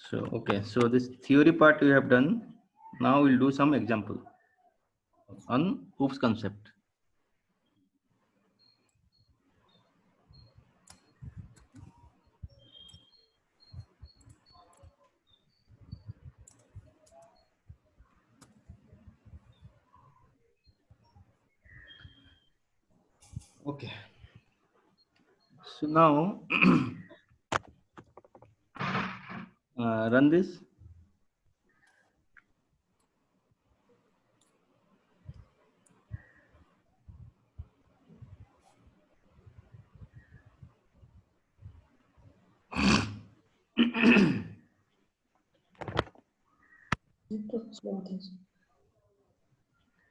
So, okay, so this theory part we have done. Now we'll do some example on OOPS concept. Okay. So now run this.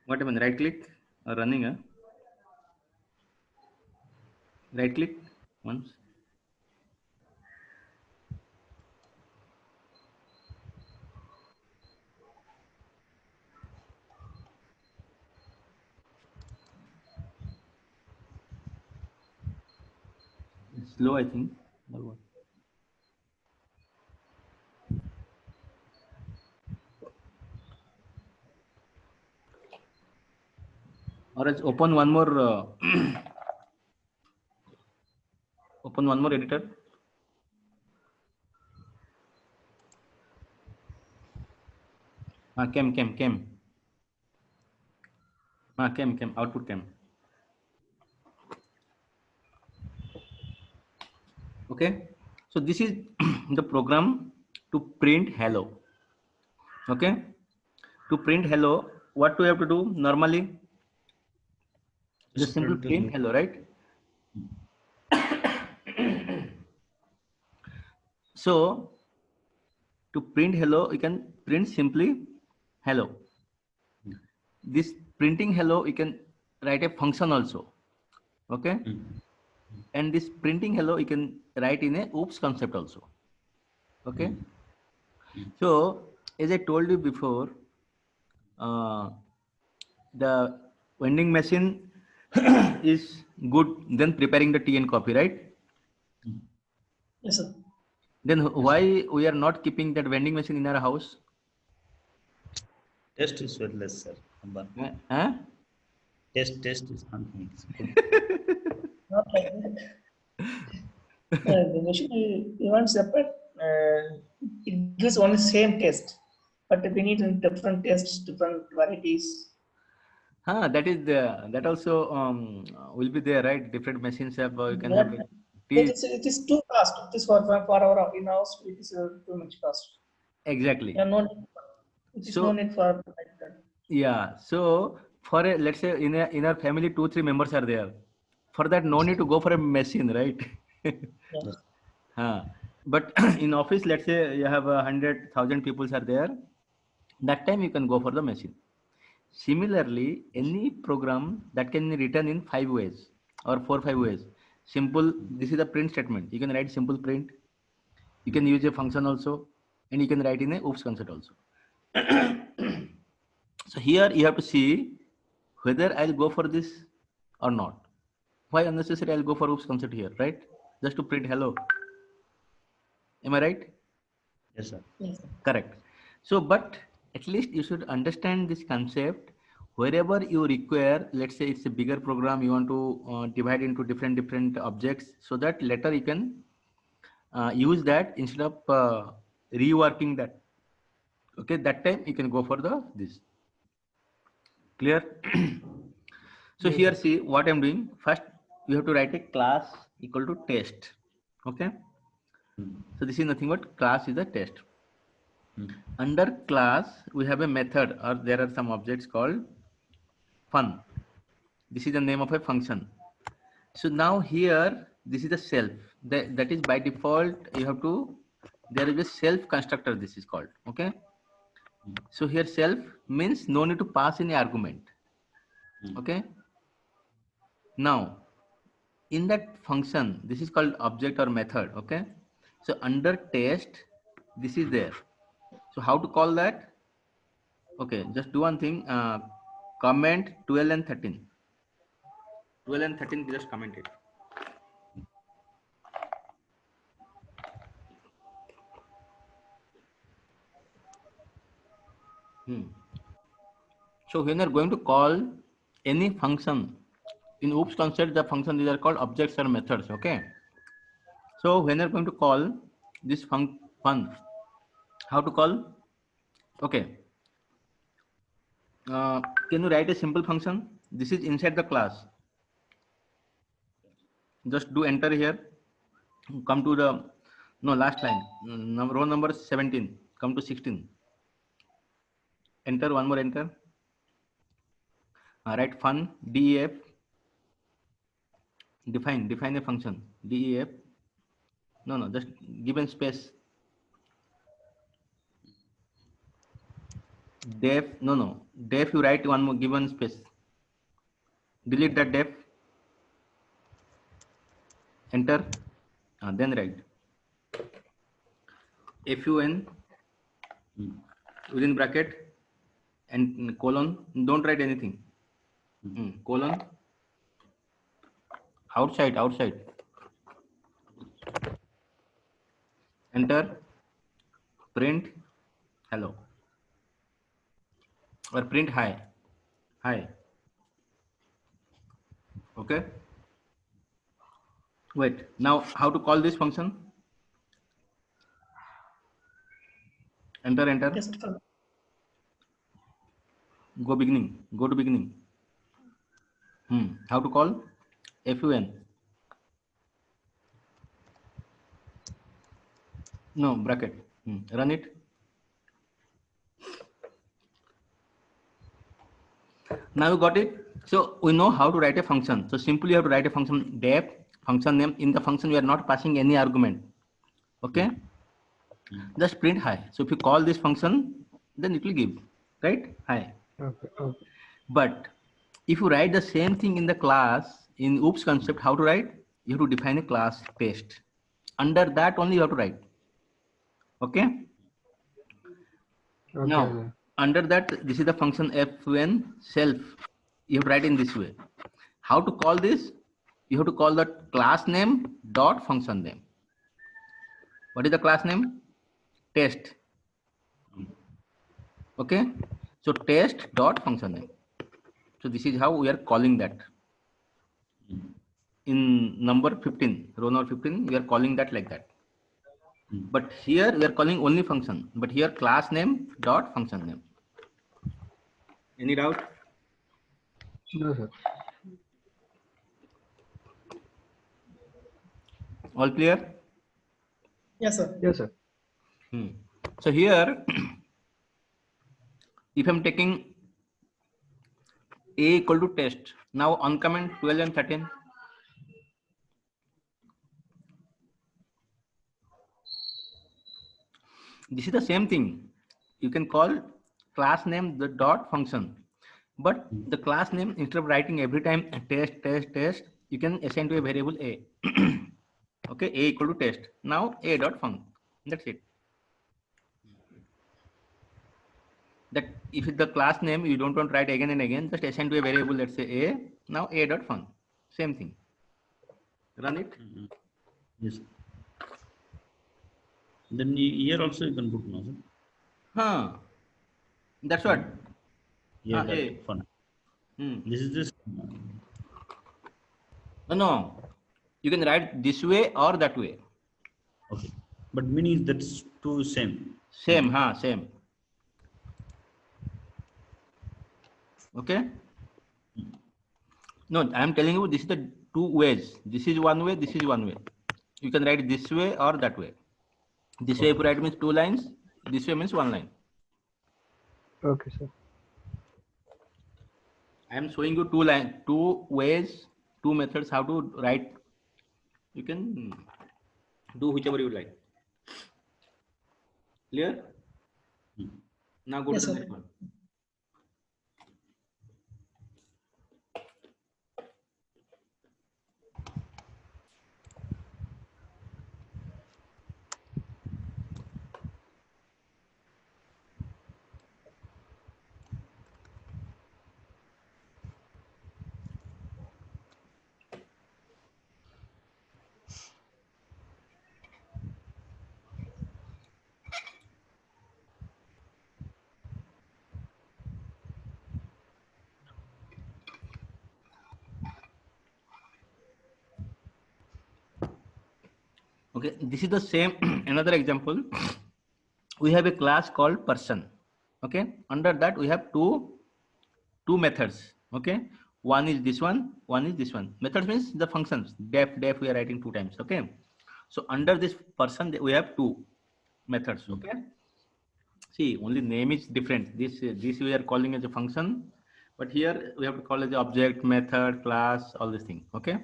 What happened? Right click or running? Right click once. It's slow, I think. Or what? Or else open one more. Open one more editor. Cam. Cam. Output cam. Okay. So this is the program to print hello. Okay. To print hello, what do we have to do normally? Just simple print hello, right? So to print hello, you can print simply hello. This printing hello, you can write a function also. Okay. And this printing hello, you can write in a OOPS concept also. Okay. So as I told you before, the vending machine is good than preparing the tea and coffee, right? Yes, sir. Then why we are not keeping that vending machine in our house? Taste is very less, sir. Huh? Taste is something. Not like that. The machine you want separate. It gives only same taste, but we need different tastes, different varieties. That is that also will be there, right? Different machines have you can have a tea. It is too cost. It is for our in house. It is too much cost. Exactly. Yeah, no. It is no So need for like that. yeah, so for a, let's say in our family 2-3 members are there. For that, no need to go for a machine, right? Yes. But in office, let's say you have 100,000 people are there. That time you can go for the machine. Similarly, any program that can be written in 5 ways or 4-5 ways. Simple. This is a print statement. You can write simple print. You can use a function also, and you can write in a OOPS concept also. So here you have to see whether I'll go for this or not. Why unnecessary I'll go for OOPS concept here, right? Just to print hello. Am I right? Yes, sir. Yes. Correct. So, but at least you should understand this concept. Wherever you require, let's say it's a bigger program, you want to divide into different objects, so that later you can use that instead of reworking that. Okay, that time you can go for the this. Clear? So here see what I'm doing. First, you have to write a class equal to test. Okay. So this is nothing but class is a test. Under class, we have a method or there are some objects called fun. This is the name of a function. So now here, this is the self. That is by default, you have to, there is a self constructor, this is called. Okay. So here self means no need to pass any argument. Okay. Now, in that function, this is called object or method. Okay. So under test, this is there. So how to call that? Okay, just do one thing. Comment 12 and 13. 12 and 13, just comment it. Hmm. So when you're going to call any function in OOPS concept, the function these are called objects or methods. Okay. So when you're going to call this fun, how to call? Okay. Can you write a simple function? This is inside the class. Just do enter here. Come to the last line. Row number 17. Come to 16. Enter one more enter. Write fun def. Define a function def. No, just given space. Def def you write one more given space. Delete that def. Enter. Then write fun within bracket and colon. Don't write anything. Colon outside. Enter. Print hello or print hi. Okay. Wait. Now how to call this function? Enter. Test function. Go to beginning. How to call? Fun. No, bracket. Run it. Now you got it. So we know how to write a function. So simply you have to write a function def function name. In the function we are not passing any argument. Okay. Just print hi. So if you call this function, then it will give right hi. Okay. But if you write the same thing in the class in OOPS concept, how to write? You have to define a class test. Under that only you have to write. Okay. Okay. Now under that, this is the function fun self. You have to write in this way. How to call this? You have to call the class name dot function name. What is the class name? Test. Okay. So test dot function name. So this is how we are calling that. In number 15, row number 15, we are calling that like that. But here we are calling only function. But here class name dot function name. Any doubt? No, sir. All clear? Yes, sir. Yes, sir. So here, if I'm taking a equal to test, now uncomment 12 and 13. This is the same thing. You can call class name the dot function, but the class name, instead of writing every time test, you can assign to a variable a. Okay, a equal to test. Now a dot func. That's it. That if it's the class name you don't want to write again and again, just assign to a variable. Let's say a. Now a dot func. Same thing. Run it. Yes. Then here also you can put no, sir. That's what. Yeah, A. fun. This is this. No. You can write this way or that way. Okay. But meaning that's two same. Same. Okay. No, I am telling you this is the two ways. This is one way. This is one way. You can write this way or that way. This way if you write means 2 lines. This way means 1 line. Okay, sir. I am showing you 2 ways, 2 methods how to write. You can do whichever you like. Clear? Now go Yes, to the sir. next one. Okay, this is the same. Another example. We have a class called person. Okay, under that we have two methods. Okay, one is this one is this one. Methods means the functions. Def we are writing 2 times. Okay, so under this person we have 2 methods. Okay, see, only name is different. This we are calling as a function, but here we have to call as the object, method, class, all these things. Okay,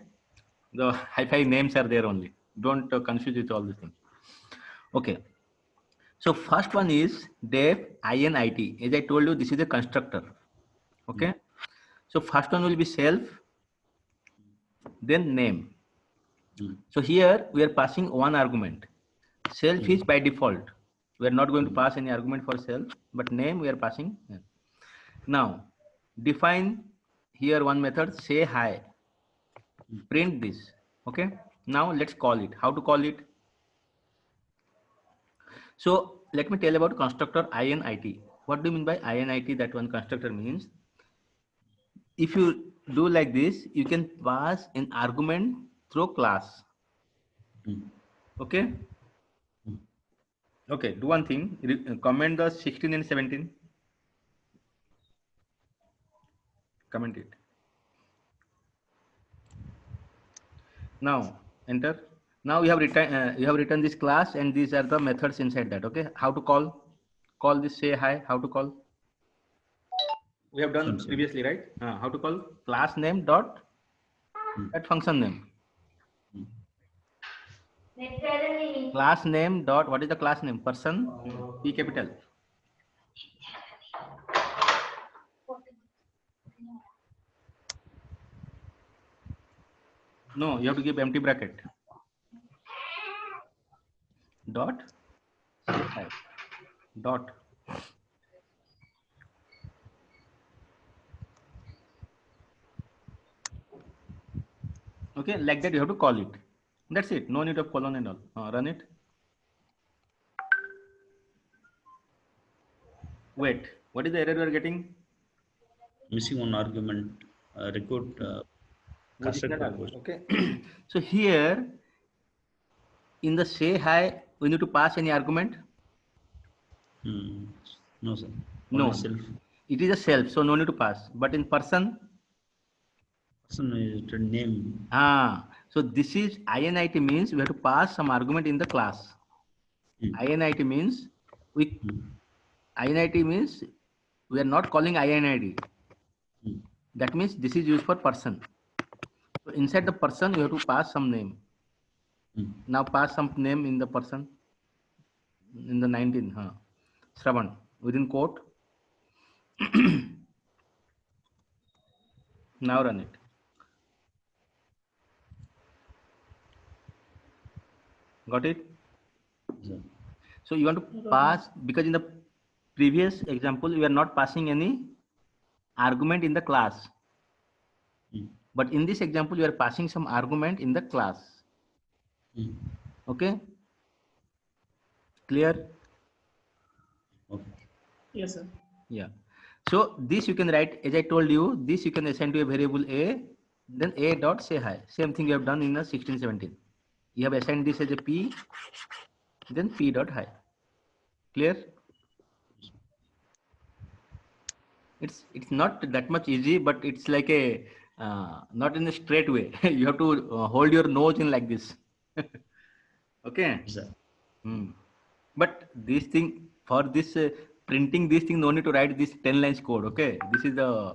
the hi-fi names are there only. Don't confuse with all these things. Okay, so first one is def init. As I told you, this is a constructor. Okay, so first one will be self, then name. So here we are passing one argument. Self is by default. We are not going to pass any argument for self, but name we are passing. Now define here one method, say hi, print this. Okay, now let's call it. How to call it? So let me tell about constructor init. What do you mean by init? That one constructor means, if you do like this, you can pass an argument through class. Okay, okay, do one thing, comment the 16 and 17. Comment it. Now enter. Now you have written this class, and these are the methods inside that. Okay, how to call this, say hi, how to call? We have done previously, right? How to call? Class name dot that function name. Class name dot, what is the class name? Person, P capital. No, you have to give empty bracket. Dot, say hi, dot. Okay, like that you have to call it. That's it. No need of colon and all. Run it. Wait, what is the error you are getting? Missing one argument. Record. Okay. So here in the say hi, we need to pass any argument? No, sir. No. Only self. It is a self, so no need to pass. But in person? Person is the name. So this is init means we have to pass some argument in the class. Init means init means we are not calling init. That means this is used for person. So inside the person you have to pass some name. Now pass some name in the person. In the 19, Shravan, within quote. Now run it. Got it? Yeah. So you want to pass, because in the previous example we are not passing any argument in the class. But in this example you are passing some argument in the class. Okay? Clear? Okay. Yes, sir. Yeah. So this you can write, as I told you, this you can assign to a variable a, then a dot say hi. Same thing you have done in the 16, 17. You have assigned this as a p, then p dot hi. Clear? It's not that much easy, but it's like a not in a straight way. You have to hold your nose in like this. Okay. Sir. But this thing, for this printing this thing, no need to write this 10 lines code. Okay, this is the,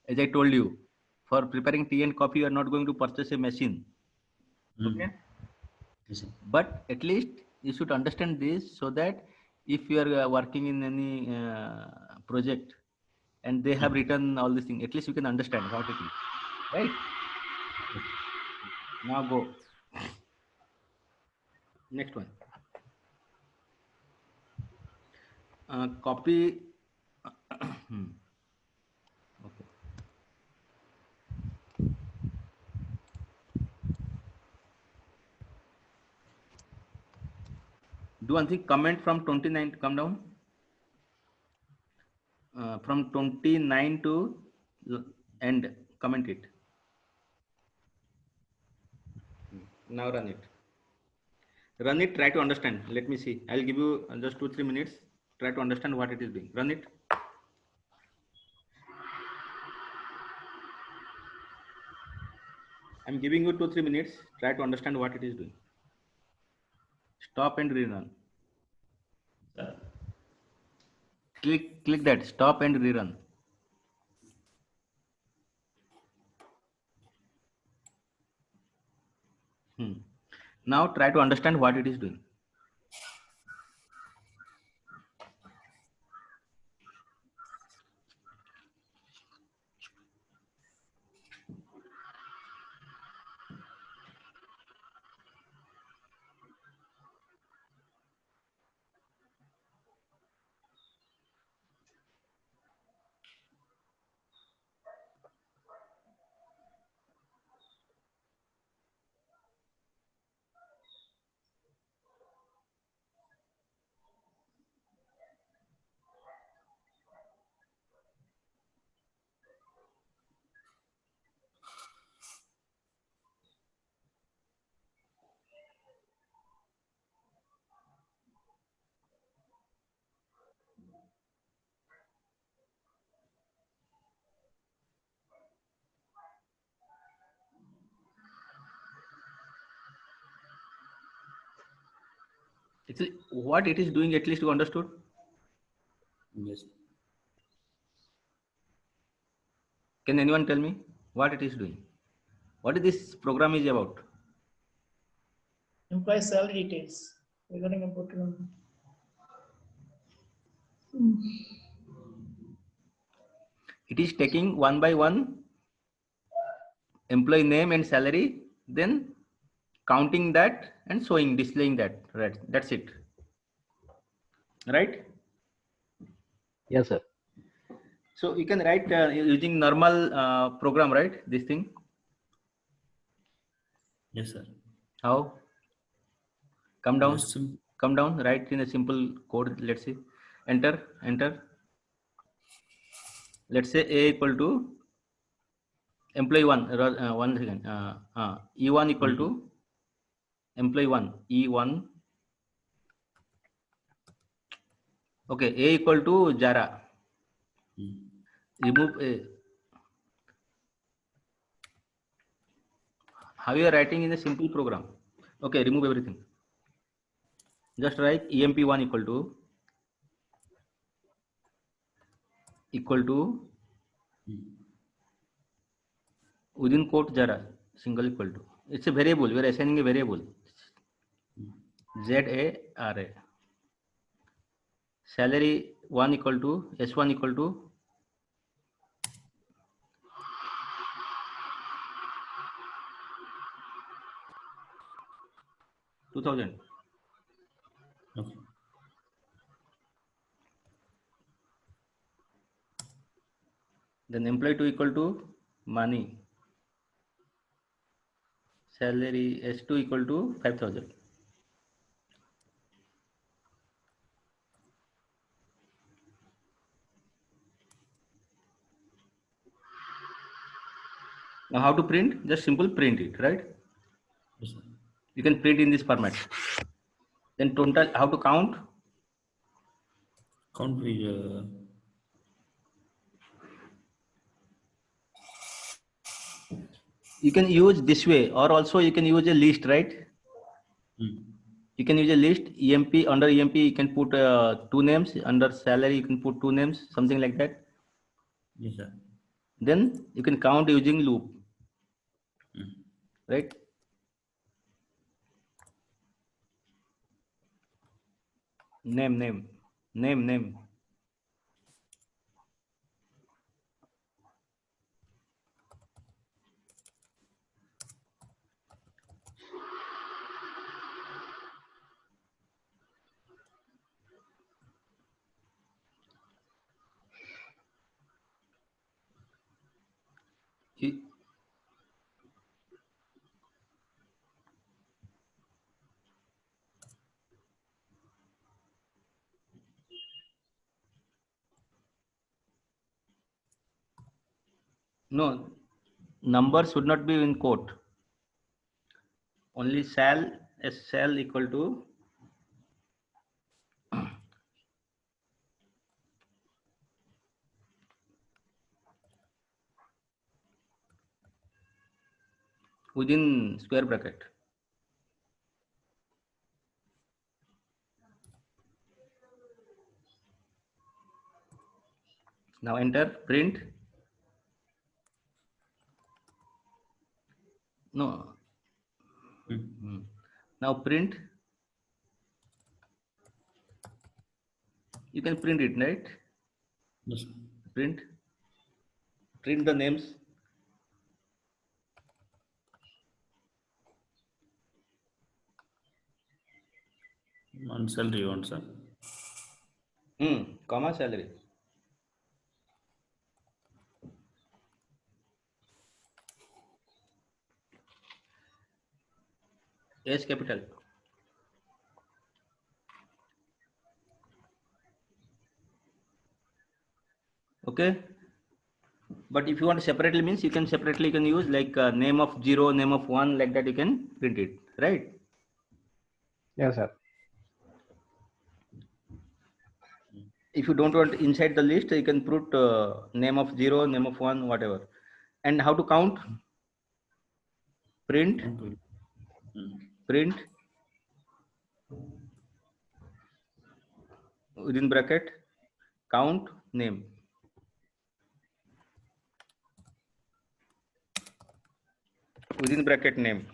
as I told you, for preparing tea and coffee you are not going to purchase a machine. Okay. Yes, sir. But at least you should understand this, so that if you are working in any project and they have written all these things, at least you can understand what it is, right? Now go next one. Copy. Okay. Do one thing, comment from 29, come down. From 29 to end, comment it. Now run it. Run it, try to understand. Let me see. I'll give you just 2-3 minutes. Try to understand what it is doing. Run it. I'm giving you 2-3 minutes. Try to understand what it is doing. Stop and rerun. Sir. Click that. Stop and rerun. Now try to understand what it is doing. Actually, what it is doing, at least you understood? Yes. Can anyone tell me what it is doing? What is this program is about? Employee salary details. Regarding about It is taking one by one employee name and salary, then counting that and showing, displaying that. Right. That's it. Right. Yes, sir. So you can write using normal program, right? This thing. Yes, sir. How? Come down. Just Come down. Write in a simple code. Let's see. Enter. Enter. Let's say A equal to employee one. One second. E1 equal to employee one. E1. Okay. A equal to Jara. Remove A. How you are writing in a simple program? Okay. Remove everything. Just write EMP1 equal to within quote Jara, single equal to. It's a variable. We are assigning a variable. ZARA. Salary 1 equal to S1 equal to $2,000. okay. Then employee 2 equal to money. Salary S2 equal to 5,000. Now how to print? Just simple print it, right? Yes, sir. You can print in this format. Then total, how to count? Count with You can use this way, or also you can use a list, right? You can use a list. EMP, under EMP you can put 2 names. Under salary you can put 2 names, something like that. yes, sir. Then you can count using loop, right? Name. You- No, numbers should not be in quote. Only a cell equal to within square bracket. Now enter print. No. Now print. You can print it, right? Yes. Print the names. On salary one, sir. Comma salary. S capital. Okay. But if you want to separately means you can use like name of 0, name of 1, like that you can print it, right? Yes, sir. If you don't want inside the list, you can put name of 0, name of 1, whatever. And how to count? Print within bracket count name. Within bracket name.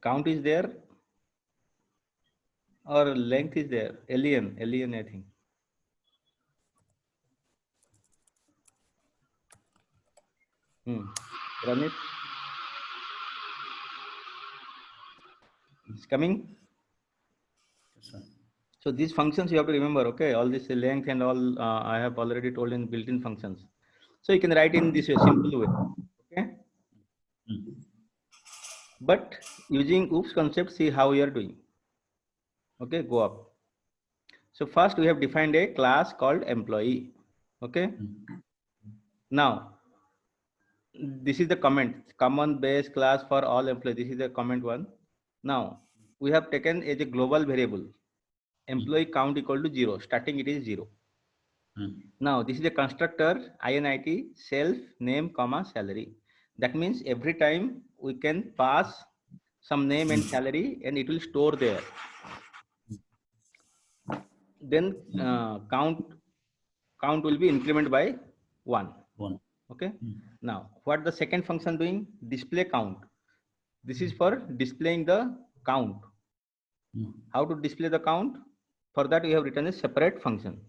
Count is there or length is there? len I think. Run it. It's coming. Yes, sir. So these functions you have to remember, okay? All this length and all I have already told in built-in functions. So you can write in this way, simple way, okay? But using OOPS concept, see how you are doing. Okay, go up. So first we have defined a class called employee. Okay. Now this is the comment, common base class for all employees. This is the comment one. Now we have taken as a global variable employee count equal to 0. Starting it is 0. Now this is a constructor init self name comma salary. That means every time we can pass some name and salary and it will store there. Then count will be increment by 1. Okay. Now what the second function doing? Display count. This is for displaying the count. How to display the count? For that we have written a separate function.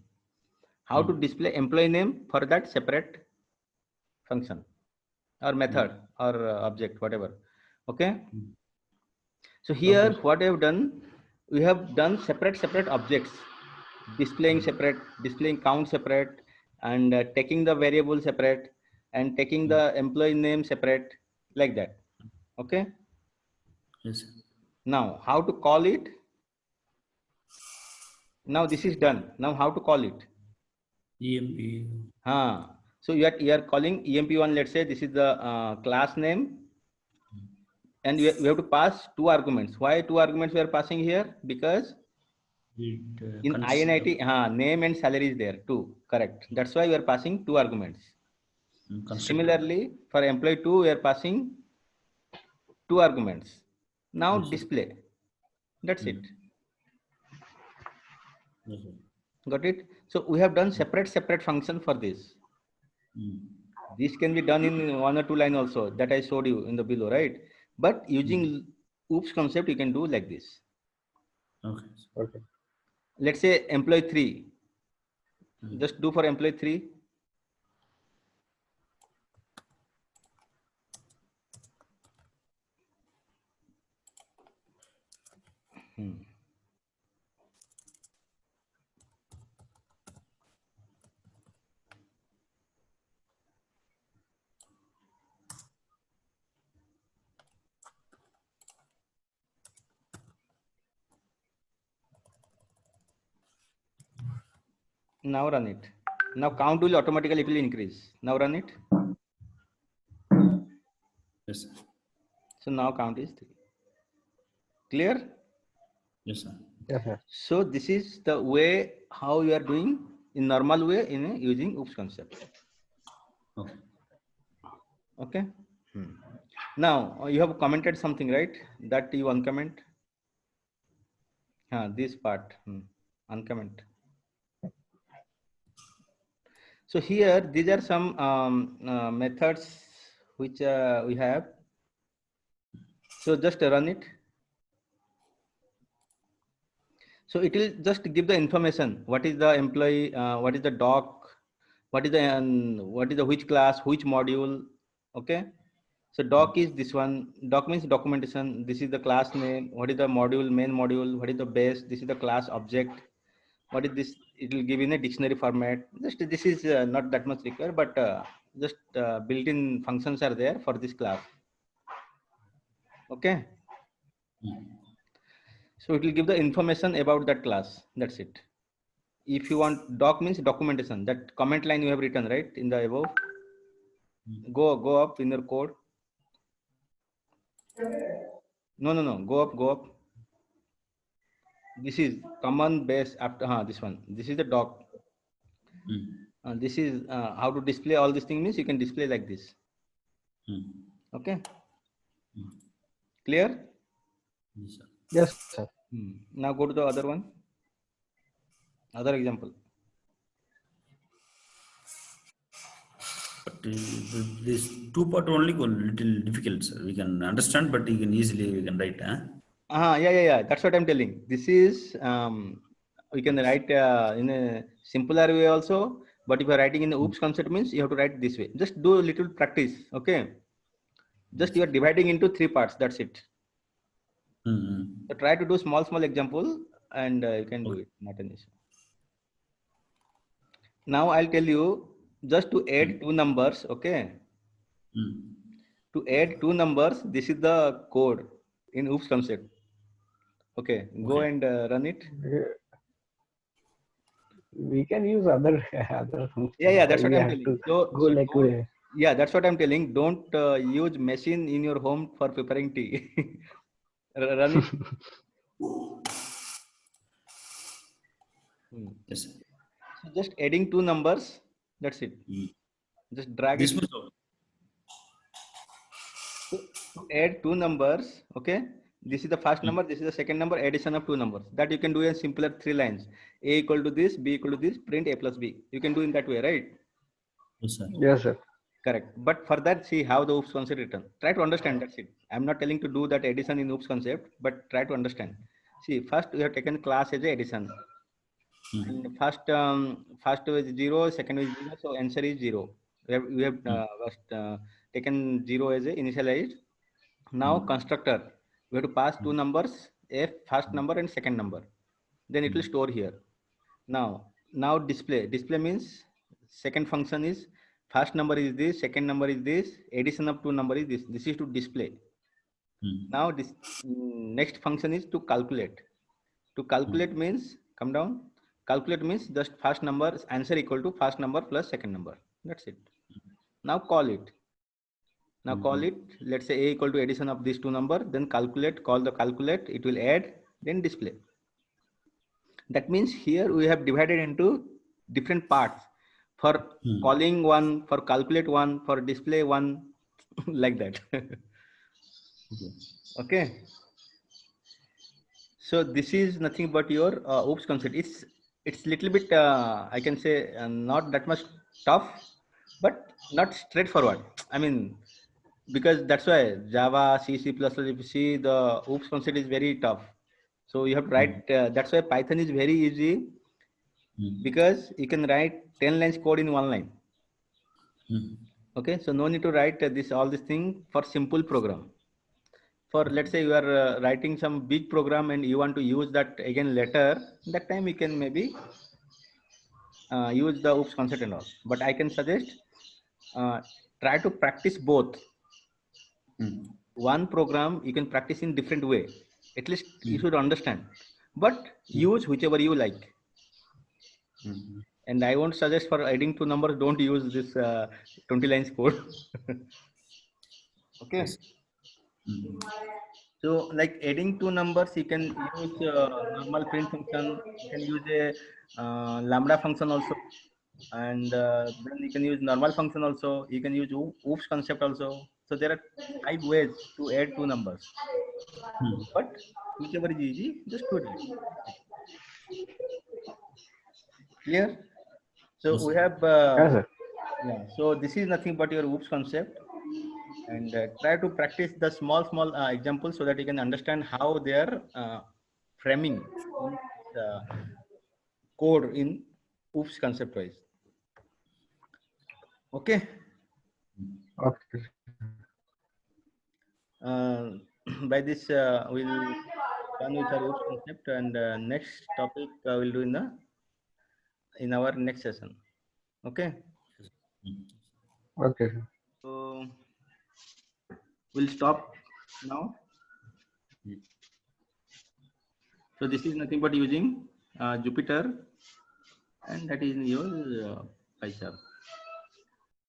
How to display employee name? For that separate function or method or object, whatever. Okay. So here what I have done, we have done separate objects, displaying separate, displaying count separate, and taking the variable separate, and taking the employee name separate, like that. Okay. Yes. Now how to call it? Now this is done. Now how to call it? EMP. So you are calling EMP1. Let's say this is the class name, and we have to pass 2 arguments. Why 2 arguments we are passing here? Because in init name and salary is there too. Correct. That's why we are passing 2 arguments. Similarly, for employee 2, we are passing 2 arguments. Now display. That's it. Got it? So we have done separate function for this. This can be done in 1 or 2 line also, that I showed you in the below, right? But using OOPS concept, you can do like this. Okay. Let's say employee 3. Just do for employee 3. Now run it. Now count will automatically it will increase. Now run it. Yes, sir. So now count is 3. Clear? Yes, sir. Yes, sir. So this is the way how you are doing in normal way in using OOPS concept. Okay. Okay. Now you have commented something, right? That you uncomment. This part uncomment. So here these are some methods which we have. So just run it. So it will just give the information. What is the employee? What is the doc? What is the which class? Which module? Okay. So doc is this one. Doc means documentation. This is the class name. What is the module? Main module. What is the base? This is the class object. What is this? It will give in a dictionary format. Just this is not that much required, but just built-in functions are there for this class. Okay. So it will give the information about that class. That's it. If you want doc means documentation. That comment line you have written right in the above. Go up in your code. No. Go up. This is common base after this one. This is the doc. This is how to display all these things means you can display like this. Okay. Clear? Yes, sir. Yes, sir. Now go to the other one. Other example. But this two part only go little difficult, sir. We can understand, but we can write. Yeah. That's what I'm telling. This is we can write in a simpler way also. But if you're writing in the OOPS concept means you have to write this way. Just do a little practice. Okay. Just you are dividing into 3 parts. That's it. So try to do small example and you can do it. Not an issue. Now I'll tell you just to add 2 numbers. Okay. To add 2 numbers, this is the code in OOPS concept. Okay. Go and run it. We can use other Yeah. That's what I'm telling. Yeah, that's what I'm telling. Don't use machine in your home for preparing tea. Run it. Yes, sir. So just adding 2 numbers. That's it. Just drag This it. much. To add 2 numbers. Okay. This is the first number. This is the second number. Addition of 2 numbers. That you can do in simpler 3 lines. A equal to this. B equal to this. Print A plus B. You can do in that way, right? Yes, sir. Yes, sir. Correct. But for that, see how the OOPS concept written. Try to understand. That's it. I'm not telling to do that addition in OOPS concept, but try to understand. See, first we have taken class as a addition. And first is 0, second is 0, so answer is 0. We have first taken 0 as a initialized. Now constructor, we have to pass 2 numbers, a first number and second number. Then it will store here. Now display. Display means second function is first number is this, second number is this, addition of 2 number is this. This is to display. Now this next function is to calculate. To calculate means come down. Calculate means just first number answer equal to first number plus second number. That's it. Now call it. Now call it. Let's say a equal to addition of these 2 numbers. Then calculate. Call the calculate. It will add. Then display. That means here we have divided into different parts. For calling one, for calculate one, for display one, like that. Okay. So this is nothing but your OOPS concept. It's little bit I can say not that much tough, but not straightforward. I mean, because that's why Java, C, C++, if you see the OOPS concept is very tough. So you have to write. That's why Python is very easy because you can write 10 lines code in 1 line. Okay, so no need to write all this thing for simple program. For let's say you are writing some big program and you want to use that again later, that time you can maybe use the OOPS concept and all. But I can suggest try to practice both. One program you can practice in different way. At least you should understand. But use whichever you like. And I won't suggest for adding two numbers, don't use this 20 lines code. Okay. Yes. So like adding two numbers, you can use normal print function. You can use a lambda function also. And then you can use normal function also. You can use oops concept also. So there are 5 ways to add two numbers. But whichever is easy, just do it. Clear? So we have, Yes, sir. yeah. So this is nothing but your oops concept, and try to practice the small examples so that you can understand how they are framing in, code in oops concept wise. Okay. Okay. By this, we'll done with our oops concept, and next topic we'll do in our next session. Okay. Okay. So we'll stop now. So this is nothing but using Jupyter, and that is your PyCharm.